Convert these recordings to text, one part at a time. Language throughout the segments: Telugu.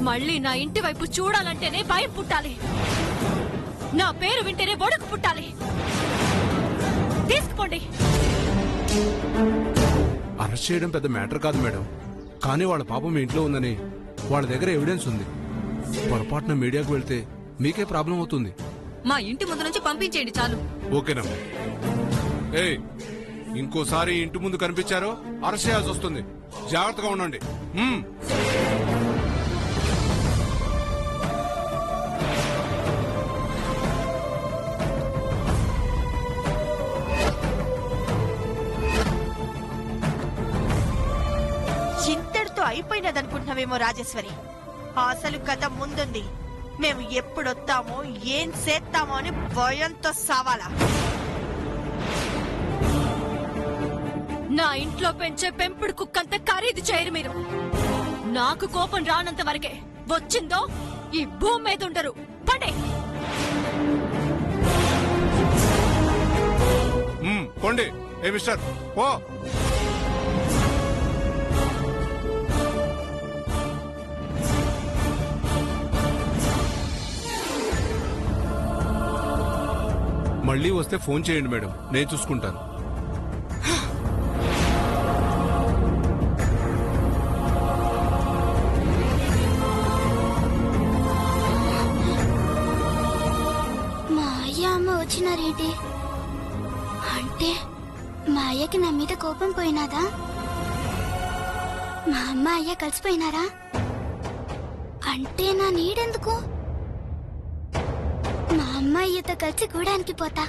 మళ్ళీ నా ఇంటి వైపు చూడాలంటేనే భయం పుట్టాలి. నా పేరు వింటేనే వణుకు పుట్టాలి. తీసుకుపోండి. అరెస్ట్ చేయడం పెద్ద మ్యాటర్ కాదు మేడం, కానీ వాళ్ళ పాపం మీ ఇంట్లో ఉందని వాళ్ళ దగ్గర ఎవిడెన్స్ ఉంది. పొరపాటున మీడియాకు వెళ్తే మీకే ప్రాబ్లం అవుతుంది. మా ఇంటి ముందు నుంచి పంపించేయండి చాలు. ఓకేనమ్మా. ఏయ్, ఇంకోసారి ఇంటి ముందు కనిపించారో అరెస్ట్ చేయాల్సి వస్తుంది. జాగ్రత్తగా ఉండండి. చింతడితో అయిపోయినదనుకుంటున్నావేమో రాజేశ్వరి. అసలు కథ ముందుంది. మేము ఎప్పుడొస్తామో ఏం చేస్తామో అని భయంతో సావాలా. నా ఇంట్లో పెంచే పెంపుడు కుక్కంత ఖరీదు చేయరు మీరు. నాకు కోపం రానంత వరకే, వచ్చిందో ఈ భూమి మీద ఉండరు. పండే పోండి. ఏ మిస్టర్ ఓ మళ్ళీ వస్తే ఫోన్ చేయండి మేడం, నేను చూసుకుంటాను. మా అయ్య అమ్మ వచ్చినారేంటి? అంటే మా అయ్యకి నా మీద కోపం పోయినాదా? మా అమ్మ అయ్య కలిసిపోయినారా? అంటే నా నీడెందుకు? మా అమ్మ అయ్యతో కలిసి గూడానికి పోతా.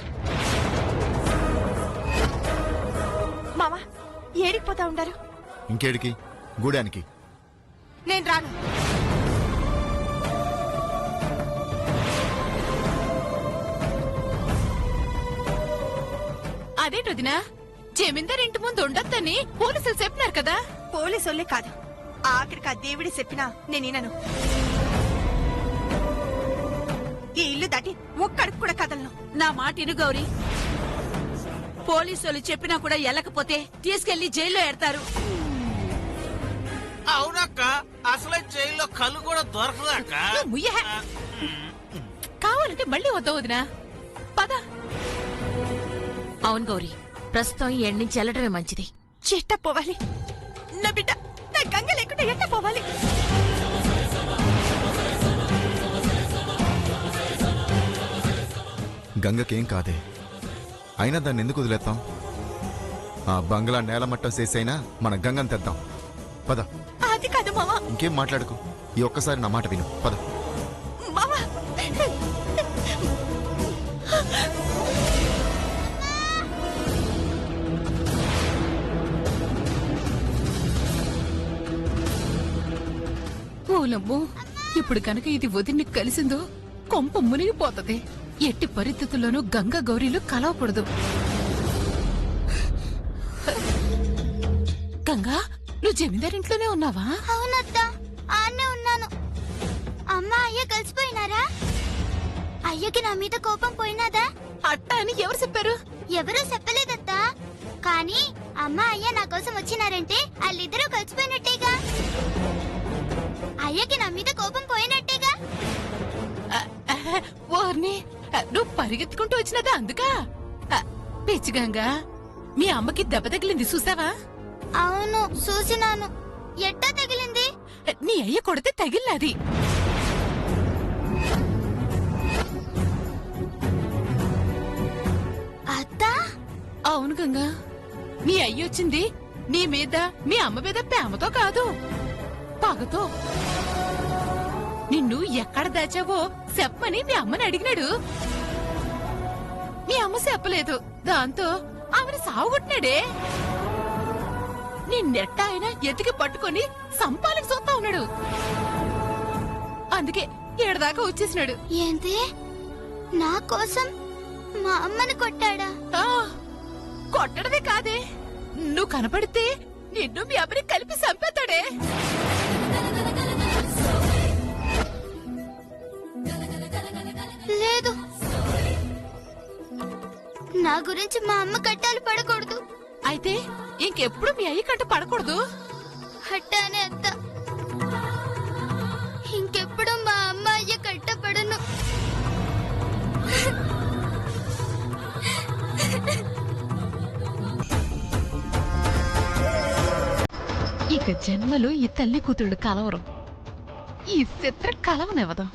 మామా ఏడికి పోతా ఉండారు? ఇంకేడికి? గూడానికి. నేను రాను. అదేంటొదినా, జమీందార్ ఇంటి ముందు ఉండొద్దని పోలీసులు చెప్పినారు కదా. పోలీసోళ్లే కాదు, ఆఖరికి ఆ దేవుడి చెప్పినా నేను వినను. ఈ ఇల్లు దాటి ఒక్కడికి కూడా కదలను. నా మాట ఇను గౌరీ. పోలీసులు చెప్పినా కూడా వెళ్ళకపోతే తీసుకెళ్లి జైల్లో ఎడతారు. అవునక్క, అసలే జైల్లో కళ్ళు కూడా దొరకదక్క. కావాలంటే మళ్ళీ వద్దాం వదినా, పద. అవును గౌరీ, ప్రస్తుతం ఈ ఎండ్ నుంచి వెళ్ళడమే మంచిది. చెట్ట పోవాలి. నా బిడ్డ నా గంగ లేకుండా ఎట్ట పోవాలి? గంగకేం కాదే, అయినా దాన్ని ఎందుకు వదిలేస్తాం? ఆ బంగ్లా నేలమట్టం చేసైనా మన గంగని తెద్దాం. పద. అది కాదు మామా. ఇంకేం మాట్లాడుకో, ఈ ఒక్కసారి నా మాట విను. పద. మామా ఓలమ్మో, ఇప్పుడు కనుక ఇది వదిన్ని కలిసిందో కొంప మునిగిపోతది. ఎట్టి పరిస్థితుల్లోనూ గంగా గౌరీలు కలవకూడదు. గంగా, నువ్వు జమీందార్ ఇంట్లోనే ఉన్నావా? అవునత్తా, ఆన్నే ఉన్నాను. అమ్మ అయ్య కలిసిపోయినారా? అయ్యకి నా మీద కోపం పోయినాదా? అట్టా అని ఎవరు చెప్పారు? ఎవరూ చెప్పలేదత్తా. కానీ అమ్మ అయ్య నా కోసం వచ్చినారంటే వాళ్ళిద్దరూ కలిసిపోయినట్టేగా. అయ్యకి నా మీద కోపం పోయినట్టేగా. ఓర్ని, నువ్వు పరిగెత్తుకుంటూ వచ్చినదా అందుకా? పిచ్చి గంగా, మీ అమ్మకి దెబ్బ తగిలింది చూసావా? అవును చూసినాను. ఎట్టా తగిలింది? నీ అయ్య కొడితే తగిలినది. అత్తా? అవును గంగా, నీ అయ్యొచ్చింది నీ మీద మీ అమ్మ మీద ప్రేమతో కాదు, పగతో. నిన్ను ఎక్కడ దాచావో చెప్పమని మీ అమ్మని అడిగినాడు. మీ అమ్మ చెప్పలేదు. దాంతో ఆమెను సావుగొట్టినాడే. నిన్నెట్ట ఆయన ఎతికి పట్టుకొని సంపాలకు చూస్తా ఉన్నాడు. అందుకే ఏడదాకా వచ్చేసినాడు. ఏంటి, నా కోసం మా అమ్మని కొట్టాడా? కొట్టడమే కాదే, నువ్వు కనపడితే నిన్ను మీ అమ్మని కలిపి చంపేస్తాడే. లేదు, నా గురించి మా అమ్మ కట్టాలు పడకూడదు. అయితే ఇంకెప్పుడు మీ అయ్య కంట పడకూడదు. హట్టానే అత్త. ఇంకెప్పుడు మా అమ్మ అయ్య కట్టపడను. ఇక జన్మలో ఈ తల్లి కూతుళ్ళు కలవరు. ఈ చిత్ర కలవనివ్వదు.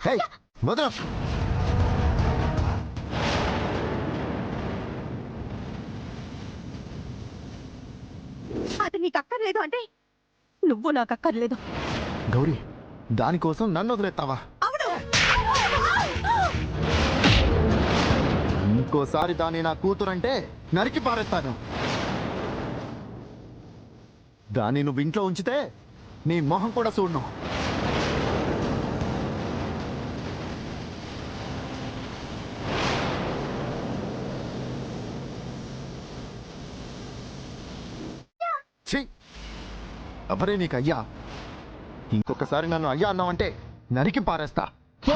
హే వదరా. అది నీకు అక్కర్లేదు అంటే నువ్వు నాకు అక్కర్లేదు. గౌరీ, దానికోసం నన్ను వదిలేస్తావా? ఇంకోసారి దాన్ని నా కూతురంటే నరికి పారేస్తాను. దాన్ని నువ్వు ఇంట్లో ఉంచితే నీ మొహం కూడా చూడను. ఛీ! ఎవరే నీకు అయ్యా? ఇంకొకసారి నన్ను అయ్యా అన్నావంటే నరికి పారేస్తా. పో!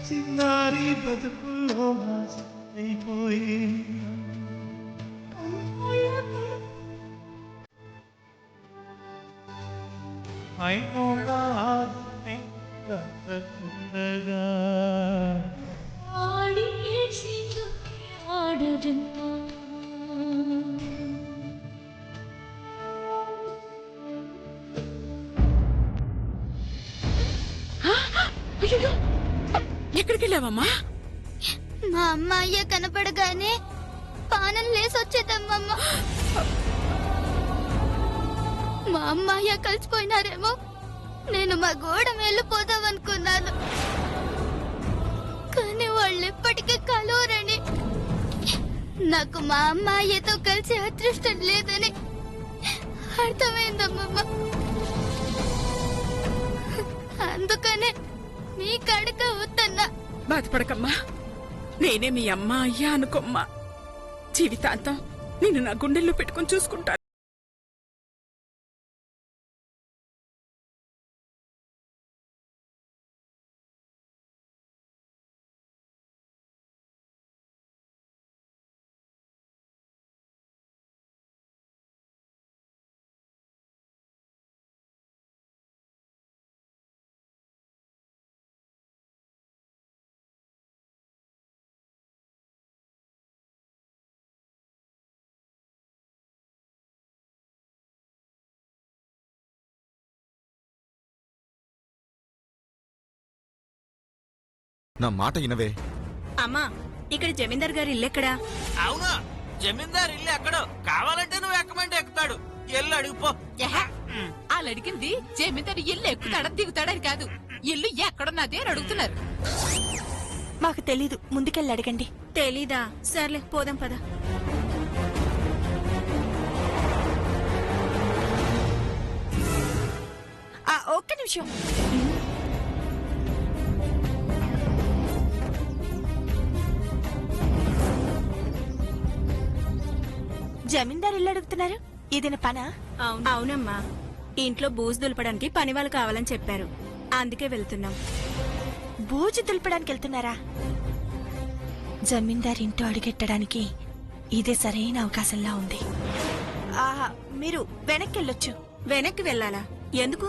చిన్నారి బతుకుల్లో అయిపోయి ఎక్కడికి వెళ్ళావమ్మా? మా అమ్మ అయ్య కనపడగానే పానం లేసొచ్చేదమ్మమ్మ. మా అమ్మ అయ్య కలిసిపోయినారేమో, నేను మా గోడ వెళ్ళిపోదామనుకున్నాను. కానీ వాళ్ళు ఎప్పటికీ కలవరని, నాకు మా అమ్మ అయ్యతో కలిసి అదృష్టం లేదని అర్థమైందమ్మమ్మ. అందుకనే మీ కడక వద్దన్నా. బాధపడకమ్మా, నేనే మీ అమ్మ అయ్యా అనుకోమ్మా. జీవితాంతం నేను నా గుండెల్లో పెట్టుకుని చూసుకుంటాను. నా మాట వినవే. అమ్మా, ఇక్కడ జమీందార్ గారి ఇల్లెక్కడా? అవును, జమీందార్ ఇల్లు ఎక్కడో, కావాలంటే నువ్వు ఎక్కమంటే ఎక్కుతాడు. ఎల్లు అడిగిపో. వాళ్ళు అడిగింది జమీందారు ఇల్లు ఎక్కుతాడా దిగుతాడని కాదు, ఇల్లు ఎక్కడున్నది అని అడుగుతున్నారు. మాకు తెలీదు, ముందుకెళ్ళి అడగండి. తెలీదా? సర్లే పోదాం పద. ఒక్క నిమిషం. జమీందారు ఇల్లు అడుగుతున్నారు, ఇదేనా పనా? అవునమ్మా, ఇంట్లో బూజు దులపడానికి పని వాళ్ళు కావాలని చెప్పారు, అందుకే వెళ్తున్నాం. బూజు దులపడానికి వెళ్తున్నారా? జమీందారు ఇంటో అడుగెట్టడానికి ఇదే సరైన అవకాశంలా ఉంది. మీరు వెనక్కి వెళ్ళొచ్చు. వెనక్కి వెళ్ళాలా? ఎందుకు?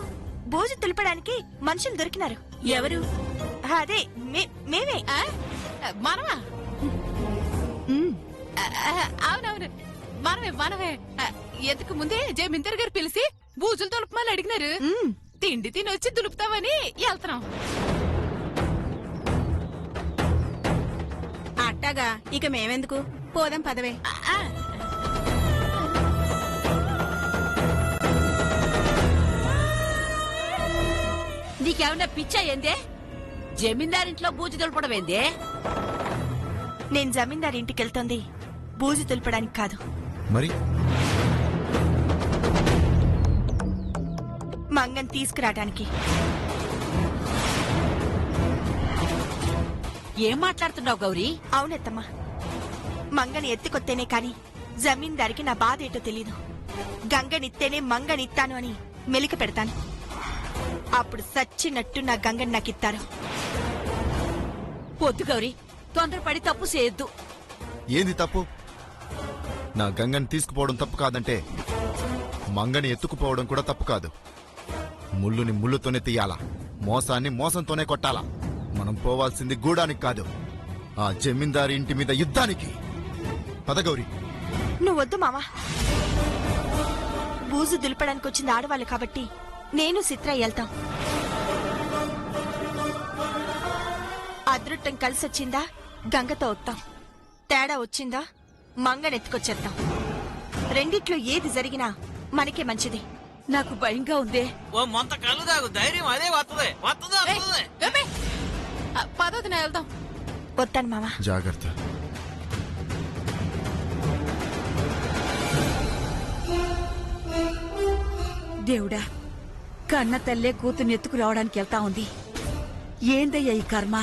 బూజు తులపడానికి మనుషులు దొరికినారు. ఎవరు? అదే మేమే. ఆ? మనమా? అవునవును, మనమే. ఎందుకు ముందే జమీందార్ గారు పిలిచి బూజులు తులపమని అడిగినారు. తిండి తిని వచ్చి దులుపుతామని వెళ్తున్నాం. అట్టాగా, ఇక మేమెందుకు? పోదాం పదవే. నీకేమన్నా పిచ్చా ఏందే? జమీందారింట్లో బూజు దులపడం ఏందే? నేను జమీందార్ ఇంటికి వెళ్తోంది బూజు తులపడానికి కాదు, మరి మంగన్ తీసుకురావడానికి. ఏం మాట్లాడుతున్నావు గౌరీ? అవునత్తమ్మా, మంగని ఎత్తుకొత్తేనే కాని జమీందారికి నా బాధ ఏటో తెలీదు. గంగనిత్తేనే మంగనిత్తాను అని మెలిక పెడతాను. అప్పుడు సచ్చినట్టు నా గంగని నాకిత్తారు. పొద్దు గౌరీ, తొందరపడి తప్పు చేయొద్దు. ఏంది తప్పు? నా గంగని తీసుకుపోవడం తప్పు కాదంటే మంగని ఎత్తుకుపోవడం కూడా తప్పు కాదు. ముళ్ళుని ముళ్ళుతోనే తీయాలా, మోసాన్ని మోసంతోనే కొట్టాలా. మనం పోవాల్సింది గూడానికి కాదు, ఆ జమీందారి ఇంటి మీద యుద్ధానికి. పద గౌరీ. నువ్వొద్దు మావా. బూజు దులపడానికి వచ్చింది ఆడవాళ్ళు కాబట్టి నేను చిత్ర వెళ్తాం. అదృష్టం కలిసొచ్చిందా గంగతో వస్తాం, తేడా వచ్చిందా మంగనెత్తుకొచ్చేద్దాం. రెండిట్లో ఏది జరిగినా మనకే మంచిది. నాకు భయంగా ఉందే. ఓ మొంత కళ్ళు దాగు, ధైర్యం అదే వస్తుంది. పదవదిన వెళ్దాం. వస్తాను మావా. జాగ్రత్త. దేవుడా, కన్న తల్లే కూతుర్ని ఎత్తుకు రావడానికి వెళ్తా ఉంది. ఏందయ్యా ఈ కర్మ?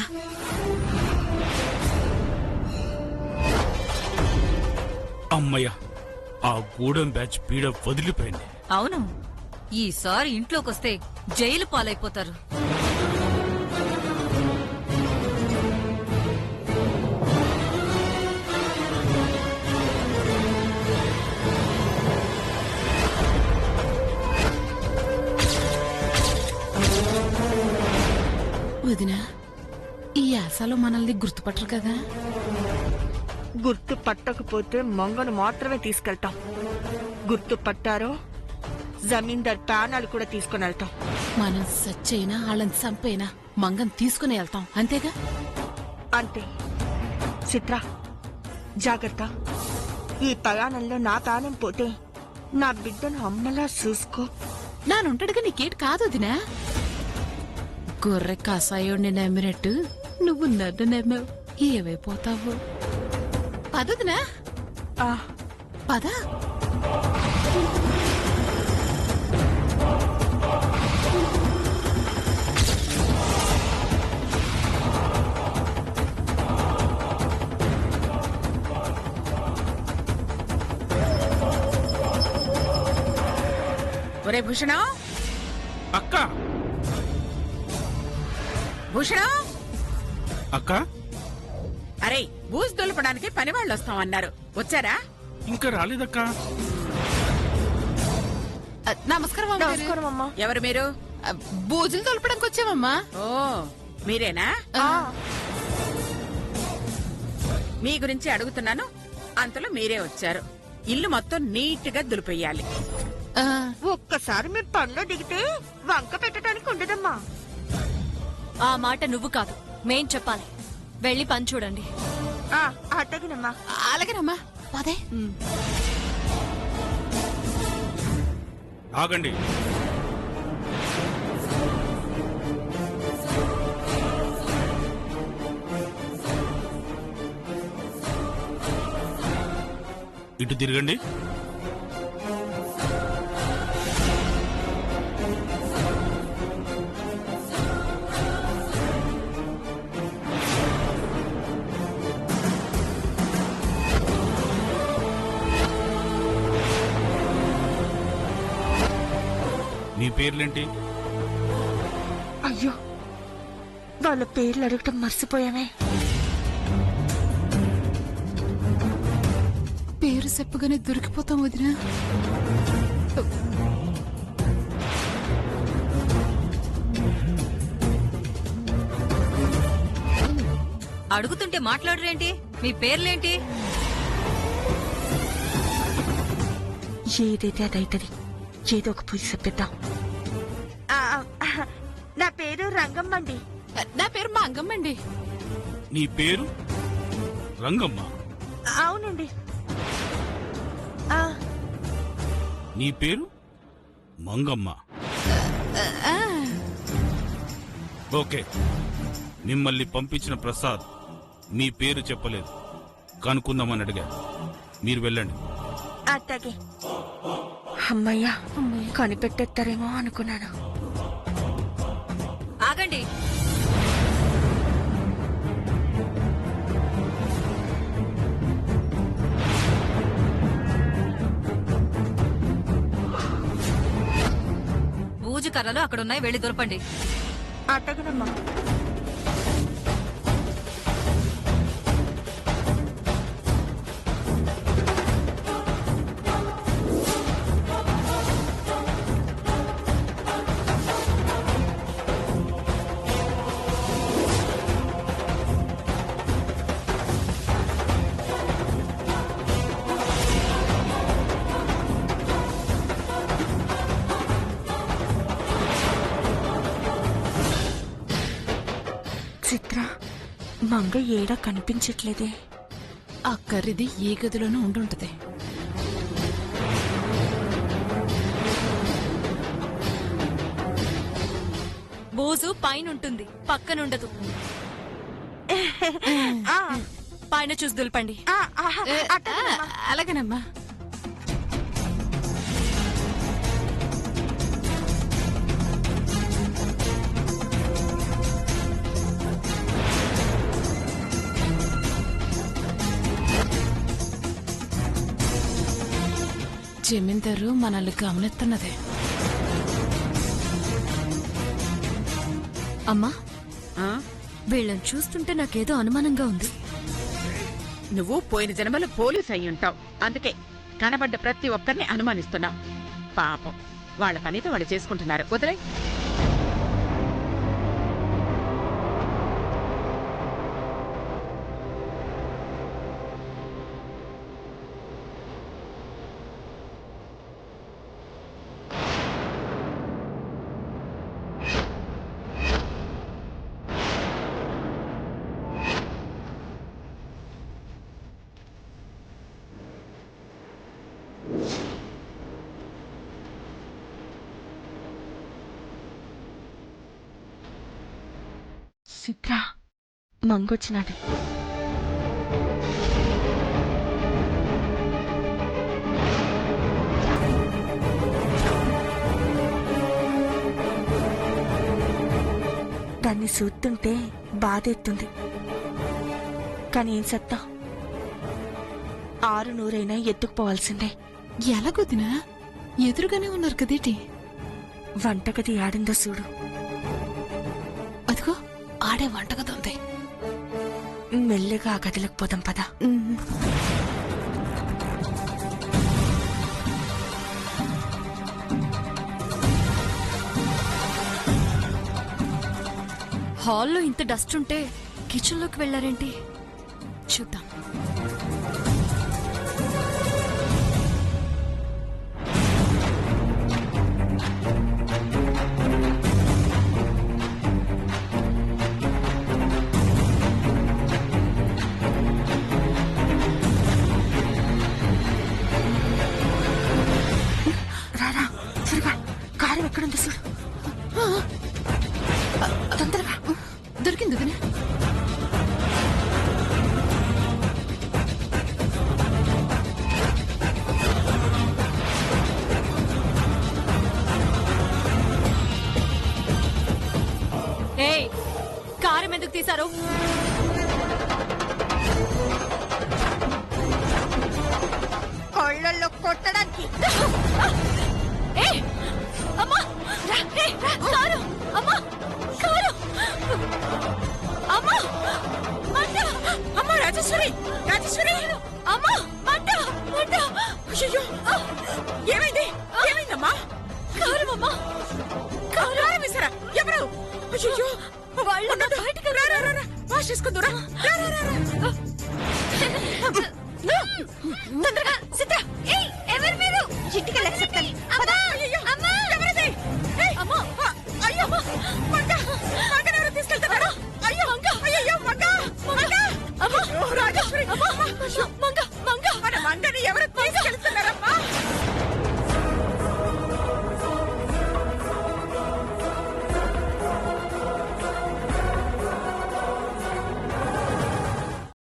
అమ్మయ్య, ఆ గూడెం బ్యాచ్ పీడ వదిలిపోయింది. అవును, ఈసారి ఇంట్లోకొస్తే జైలు పాలైపోతారు. వదినా, ఈ యాసలో మనల్ని గుర్తుపట్టరు కదా? గుర్తు పట్టకపోతే మంగను మాత్రమే తీసుకెళ్తాం. గుర్తు పట్టారో జమీందార్ ప్రాణాలు కూడా తీసుకుని వెళ్తాం. మనం సచ్చైనా వాళ్ళని చంపైనా మంగం తీసుకుని వెళ్తాం, అంతేగా? అంతే. చిత్ర, జాగ్రత్త. ఈ ప్రయాణంలో నా ప్రాణం పోతే నా బిడ్డను అమ్మలా చూసుకో. నానుంటడుగా నీకేటి కాదు వదినా. గొర్రె కాసాయోడిని నమ్మినట్టు నువ్వు నన్ను నమ్మావు. ఏమైపోతావు? పదదినా, పద. ఒరే భూషణం, అక్క భూషణం, అక్క అరే బూజు దులపడానికి పని వాళ్ళు వస్తామన్నారు, వచ్చారా? ఇంకా రాలేదక్క. నమస్కారం అమ్మగారు. నమస్కారం అమ్మా. ఎవరు మీరు? బూజులు తొలపడానికి వచ్చామమ్మా. ఓ, మీరేనా? మీ గురించి అడుగుతున్నాను, అంతలో మీరే వచ్చారు. ఇల్లు మొత్తం నీట్ గా దులిపేయాలి. ఒక్కసారి మీరు పనిలో దిగితే వంక పెట్టడానికి ఉండదమ్మా. ఆ మాట నువ్వు కాదు, మేం చెప్పాలి. వెళ్ళి పని చూడండి. అట్టగినమ్మా. అలాగేనమ్మా, పదే. ఆగండి. ఇటు తిరగండి. మీ పేర్లేంటి? అయ్యో, వాళ్ళ పేర్లు అడగటం మర్చిపోయామే. పేరు చెప్పగానే దొరికిపోతాం వదినా. అడుగుతుంటే మాట్లాడరేంటి? మీ పేర్లేంటి? ఏదైతే అదైతది, ఏదో ఒక పూజ చెప్పిద్దాం. నా పేరు రంగమ్మండి. నా పేరు మంగమ్మండి. నీ పేరు రంగమ్మ. అవునండి. నీ పేరు మంగమ్మ. ఓకే, మిమ్మల్ని పంపించిన ప్రసాద్ మీ పేరు చెప్పలేదు, కనుక్కుందామని అడిగా. మీరు వెళ్ళండి. అట్టగే. అమ్మయ్యా, కనిపెట్టేస్తారేమో అనుకున్నాను. ఆగండి. పూజ కర్రలు అక్కడున్నాయి, వెళ్ళి దొరపండి. అట్టగనమ్మా. చిత్ర, మంగ ఏడా కనిపించట్లేదే. ఆ కర్రీది ఈ గదిలోనూ ఉండుంటది. బూజు పైనుంటుంది, పక్కనుండదు. పైన చూసి దులపండి. అలాగేనమ్మా. జమీందారు మనల్ని గమనిస్తున్నదే. అమ్మా, వీళ్ళని చూస్తుంటే నాకేదో అనుమానంగా ఉంది. నువ్వు పోయిన జన్మలో పోలీస్ అయి ఉంటావు, అందుకే కనబడ్డ ప్రతి ఒక్కరిని అనుమానిస్తున్నావు. పాపం, వాళ్ళ పనితో వాళ్ళు చేసుకుంటున్నారు. వదిలే. చిత్ర, మంగొచ్చినాడు. దాన్ని చూస్తుంటే బాధెత్తుంది. కానీ ఏం సత్తా, 600 ఎత్తుకుపోవాల్సిందే. ఎలాగొదినా? ఎదురుగానే ఉన్నారు కదేటి. వంటగది ఆడిందో చూడు. అదిగో ఆడే వంటగది ఉంది. మెల్లగా ఆ గదిలోకి పోదాం పద. హాల్లో ఇంత డస్ట్ ఉంటే కిచెన్ లోకి వెళ్లారేంటి? చూద్దాం. రారా, త్వరగా. కారం ఎక్కడుంది చూడు. తొందరగా. దొరికింది వదినా. ఏయ్, కారం ఎందుకు తీశారు? కొళ్ళల్లో కొట్టడానికి. అమ్మా, కారు! అమ్మా, కారు! అమ్మా, మంట! అమ్మ రాజేశ్వరి, రాజేశ్వరి, అమ్మా, మంట! మంట! అయ్యో, ఏమైంది? ఏమైందమ్మా? కారు, అమ్మా! కారు వేసారా? ఎవరు? అయ్యో, వాళ్ళు బయటకు రా, రా, రా, రా. వాష్ చేసుకుందురా తొందరగా సిద్ధ. ఏయ్, ఎవరు మీరు? ఇంటికి వెళ్ళక చెప్తాను. పద.